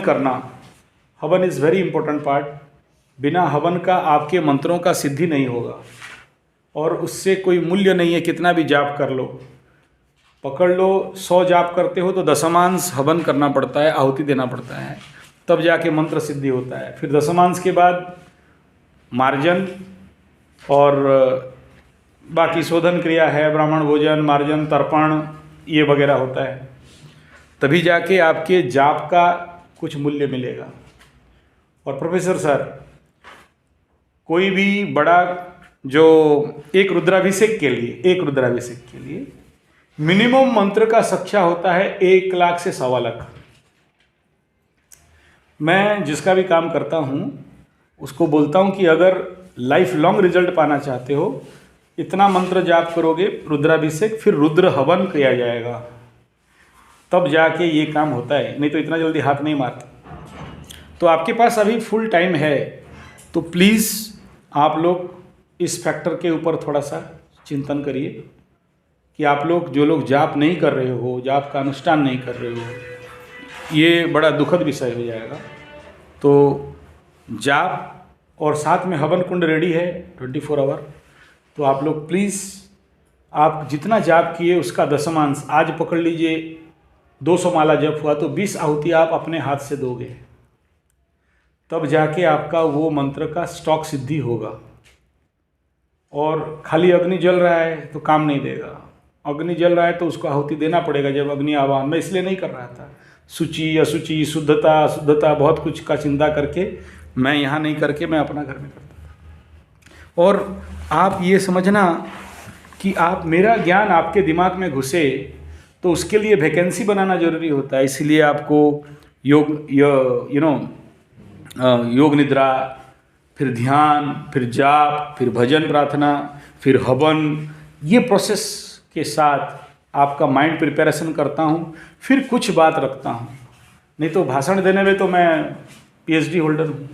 करना, हवन is very important part. बिना हवन का आपके मंत्रों का सिद्धि नहीं होगा और उससे कोई मूल्य नहीं है। कितना भी जाप कर लो, पकड़ लो 100 जाप करते हो तो दशमांश हवन करना पड़ता है, आहुति देना पड़ता है, तब जाके मंत्र सिद्धि होता है। फिर दशमांश के बाद मार्जन और बाकी शोधन क्रिया है, ब्राह्मण भोजन, मार्जन, तर्पण, ये वगैरह होता है, तभी जाके आपके जाप का कुछ मूल्य मिलेगा। और प्रोफेसर सर, कोई भी बड़ा जो एक रुद्राभिषेक के लिए मिनिमम मंत्र का संख्या होता है 1 लाख से 1.25 लाख। मैं जिसका भी काम करता हूँ उसको बोलता हूँ कि अगर लाइफ लॉन्ग रिजल्ट पाना चाहते हो, इतना मंत्र जाप करोगे रुद्राभिषेक, फिर रुद्र हवन किया जाएगा, तब जाके ये काम होता है, नहीं तो इतना जल्दी हाथ नहीं मारता। तो आपके पास अभी फुल टाइम है, तो प्लीज़ आप लोग इस फैक्टर के ऊपर थोड़ा सा चिंतन करिए कि आप लोग, जो लोग जाप नहीं कर रहे हो, जाप का अनुष्ठान नहीं कर रहे हो, ये बड़ा दुखद विषय हो जाएगा। तो जाप और साथ में हवन कुंड रेडी है 24 आवर। तो आप लोग प्लीज़, आप जितना जाप किए उसका दशमांश, आज पकड़ लीजिए 200 माला जप हुआ तो 20 आहुति आप अपने हाथ से दोगे, तब जाके आपका वो मंत्र का स्टॉक सिद्धि होगा। और खाली अग्नि जल रहा है तो काम नहीं देगा, अग्नि जल रहा है तो उसको आहुति देना पड़ेगा। जब अग्नि आवाहन, मैं इसलिए नहीं कर रहा था, शुचि अशुचि, शुद्धता अशुद्धता, बहुत कुछ का चिंता करके मैं यहाँ नहीं करके मैं अपना घर में करता था। और आप ये समझना कि आप, मेरा ज्ञान आपके दिमाग में घुसे तो उसके लिए वैकेंसी बनाना जरूरी होता है। इसलिए आपको योग निद्रा, फिर ध्यान, फिर जाप, फिर भजन प्रार्थना, फिर हवन, ये प्रोसेस के साथ आपका माइंड प्रिपरेशन करता हूँ, फिर कुछ बात रखता हूँ। नहीं तो भाषण देने में तो मैं PhD होल्डर हूँ।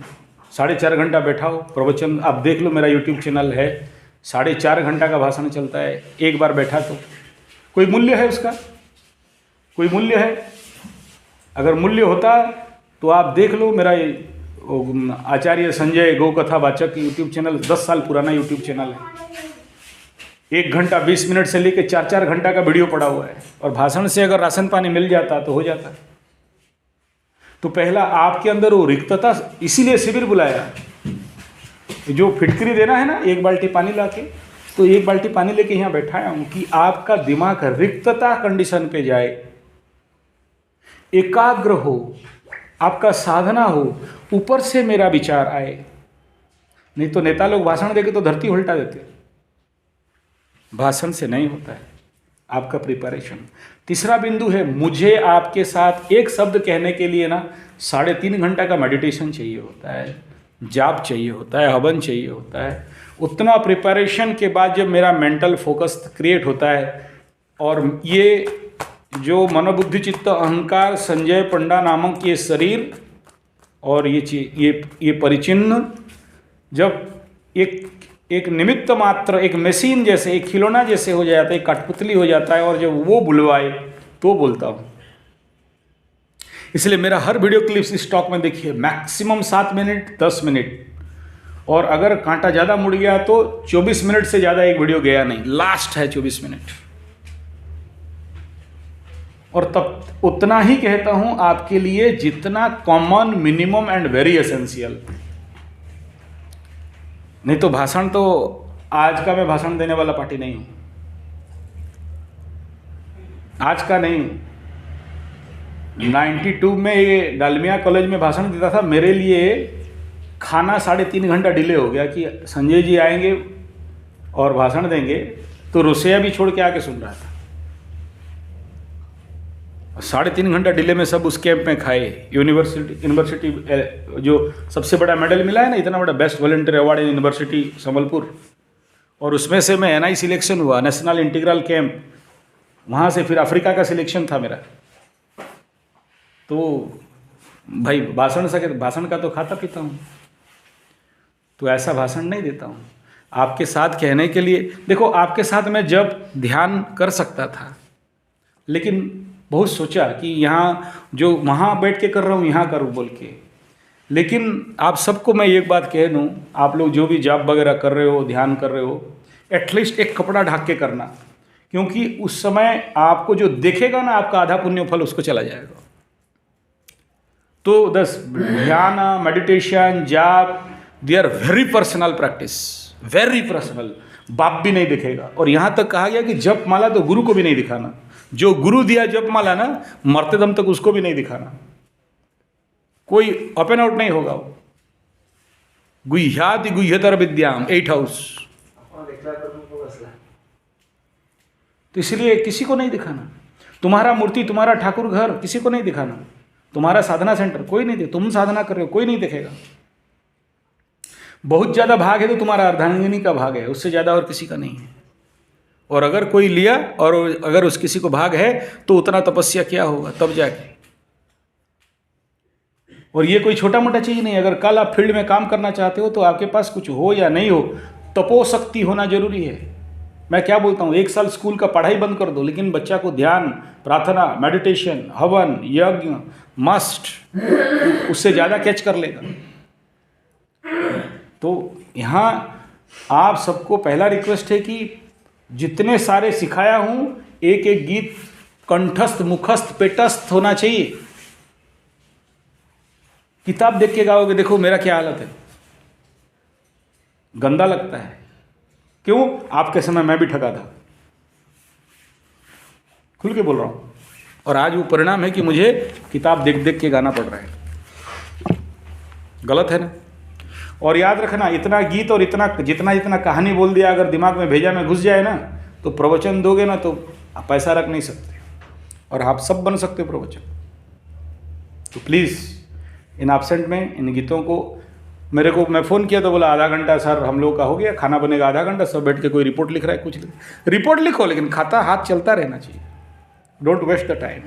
4.5 घंटा बैठा हो प्रवचन, आप देख लो, मेरा YouTube चैनल है, 4.5 घंटा का भाषण चलता है। एक बार बैठा तो कोई मूल्य है उसका? कोई मूल्य है? अगर मूल्य होता तो आप देख लो, मेरा आचार्य संजय गौ कथा वाचक यूट्यूब चैनल 10 साल पुराना यूट्यूब चैनल है। 1 घंटा 20 मिनट से लेकर 4-4 घंटा का वीडियो पड़ा हुआ है। और भाषण से अगर राशन पानी मिल जाता तो हो जाता। तो पहला आपके अंदर वो रिक्तता, इसीलिए शिविर बुलाया। जो फिटकरी देना है ना, 1 बाल्टी पानी लाके, तो 1 बाल्टी पानी लेके यहाँ बैठाया हूँ कि आपका दिमाग रिक्तता कंडीशन पे जाए, एकाग्र हो, आपका साधना हो, ऊपर से मेरा विचार आए। नहीं तो नेता लोग भाषण देके तो धरती उल्टा देते। भाषण से नहीं होता है, आपका प्रिपरेशन। तीसरा बिंदु है, मुझे आपके साथ एक शब्द कहने के लिए ना 3.5 घंटा का मेडिटेशन चाहिए होता है, जाप चाहिए होता है, हवन चाहिए होता है। उतना प्रिपरेशन के बाद जब मेरा मेंटल फोकस क्रिएट होता है, और ये जो मनोबुद्धि चित्त अहंकार संजय पंडा नामक ये शरीर और ये परिचिन्न, जब एक निमित्त मात्र, एक मशीन जैसे, एक खिलौना जैसे हो जाता है, एक कठपुतली हो जाता है, और जब वो बुलवाए तो बोलता हूँ। इसलिए मेरा हर वीडियो क्लिप्स स्टॉक में देखिए, मैक्सिमम 7 मिनट 10 मिनट, और अगर कांटा ज़्यादा मुड़ गया तो 24 मिनट से ज़्यादा एक वीडियो गया नहीं, लास्ट है 24 मिनट। और तब उतना ही कहता हूँ आपके लिए जितना common, minimum and very essential. नहीं तो भाषण तो आज का मैं भाषण देने वाला पार्टी नहीं हूँ, आज का नहीं हूँ। 92 में ये डालमिया कॉलेज में भाषण देता था, मेरे लिए खाना 3.5 घंटा डिले हो गया कि संजय जी आएंगे और भाषण देंगे, तो रसोईया भी छोड़ के आके सुन रहा था। 3.5 घंटा डिले में सब उस कैंप में खाए। यूनिवर्सिटी जो सबसे बड़ा मेडल मिला है ना, इतना बड़ा best volunteer award in university Sambalpur, और उसमें से मैं NI सिलेक्शन हुआ, नेशनल इंटीग्रल कैंप, वहाँ से फिर अफ्रीका का सिलेक्शन था मेरा। तो भाई भाषण का तो खाता पीता हूँ, तो ऐसा भाषण नहीं देता हूँ। आपके साथ कहने के लिए, देखो आपके साथ मैं जब ध्यान कर सकता था, लेकिन बहुत सोचा कि यहाँ जो वहाँ बैठ के कर रहा हूँ यहाँ करूँ बोल के। लेकिन आप सबको मैं एक बात कह दूँ, आप लोग जो भी जॉब वगैरह कर रहे हो, ध्यान कर रहे हो, एटलीस्ट एक कपड़ा ढक के करना, क्योंकि उस समय आपको जो देखेगा ना, आपका आधा पुण्य फल उसको चला जाएगा। तो ध्यान, मेडिटेशन, जाप, they are very personal practice, very personal. बाप भी नहीं दिखेगा। और यहाँ तक कहा गया कि जप माला तो गुरु को भी नहीं दिखाना। जो गुरु दिया जप माला ना, मरते दम तक उसको भी नहीं दिखाना। कोई अप एंड आउट नहीं होगा वो। गुह्याति गुह्यतर विद्याम, 8 हाउस। तो इसलिए किसी को नहीं दिखाना। तुम्हारा मूर्ति, तुम्हारा ठाकुर घर किसी को नहीं दिखाना। तुम्हारा साधना सेंटर कोई नहीं देख, तुम साधना कर रहे हो कोई नहीं देखेगा। बहुत ज़्यादा भाग है तो तुम्हारा अर्धांगिनी का भाग है, उससे ज़्यादा और किसी का नहीं है। और अगर कोई लिया और अगर उस किसी को भाग है तो उतना तपस्या क्या होगा तब जाके। और ये कोई छोटा मोटा चीज़ नहीं। अगर कल आप फील्ड में काम करना चाहते हो तो आपके पास कुछ हो या नहीं हो, तपोशक्ति होना जरूरी है। मैं क्या बोलता हूँ, 1 साल स्कूल का पढ़ाई बंद कर दो, लेकिन बच्चा को ध्यान, प्रार्थना, मेडिटेशन, हवन, यज्ञ मस्ट, उससे ज़्यादा कैच कर लेगा। तो यहाँ आप सबको पहला रिक्वेस्ट है कि जितने सारे सिखाया हूँ, एक एक गीत कंठस्थ, मुखस्थ, पेटस्थ होना चाहिए। किताब देख के गाओगे, देखो मेरा क्या हालत है, गंदा लगता है। क्यों? आपके समय मैं भी ठगा था, खुल के बोल रहा हूँ। और आज वो परिणाम है कि मुझे किताब देख देख के गाना पड़ रहा है। गलत है ना? और याद रखना, इतना गीत और इतना जितना कहानी बोल दिया, अगर दिमाग में भेजा में घुस जाए ना, तो प्रवचन दोगे ना तो आप पैसा रख नहीं सकते, और आप सब बन सकते हो प्रवचन। तो प्लीज़ इन एब्सेंट में इन गीतों को, मेरे को मैं फ़ोन किया तो बोला आधा घंटा सर हम लोग का हो गया, खाना बनेगा आधा घंटा, सब बैठ के कोई रिपोर्ट लिख रहा है, कुछ रिपोर्ट लिखो, लेकिन खाता हाथ चलता रहना चाहिए। Don't waste the time.